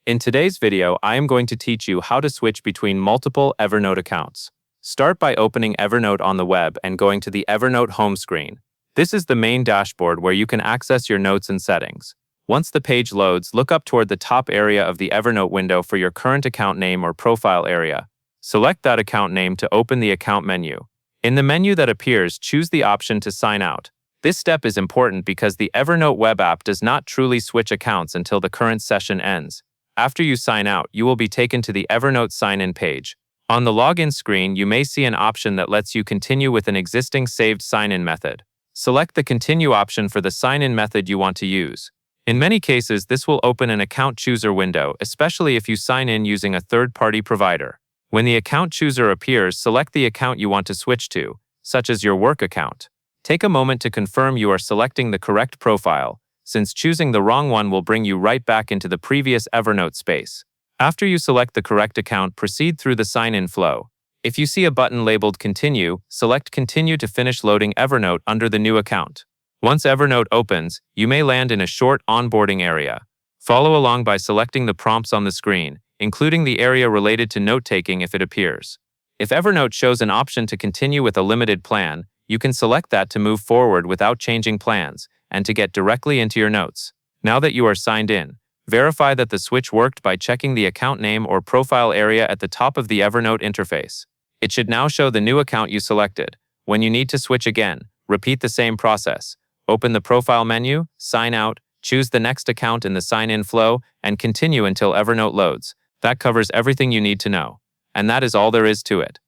In today's video, I am going to teach you how to switch between multiple Evernote accounts. Start by opening Evernote on the web and going to the Evernote home screen. This is the main dashboard where you can access your notes and settings. Once the page loads, look up toward the top area of the Evernote window for your current account name or profile area. Select that account name to open the account menu. In the menu that appears, choose the option to sign out. This step is important because the Evernote web app does not truly switch accounts until the current session ends. After you sign out, you will be taken to the Evernote sign-in page. On the login screen, you may see an option that lets you continue with an existing saved sign-in method. Select the Continue option for the sign-in method you want to use. In many cases, this will open an account chooser window, especially if you sign in using a third-party provider. When the account chooser appears, select the account you want to switch to, such as your work account. Take a moment to confirm you are selecting the correct profile, since choosing the wrong one will bring you right back into the previous Evernote space. After you select the correct account, proceed through the sign-in flow. If you see a button labeled Continue, select Continue to finish loading Evernote under the new account. Once Evernote opens, you may land in a short onboarding area. Follow along by selecting the prompts on the screen, including the area related to note-taking if it appears. If Evernote shows an option to continue with a limited plan, you can select that to move forward without changing plans and to get directly into your notes. Now that you are signed in, verify that the switch worked by checking the account name or profile area at the top of the Evernote interface. It should now show the new account you selected. When you need to switch again, repeat the same process. Open the profile menu, sign out, choose the next account in the sign-in flow, and continue until Evernote loads. That covers everything you need to know. And that is all there is to it.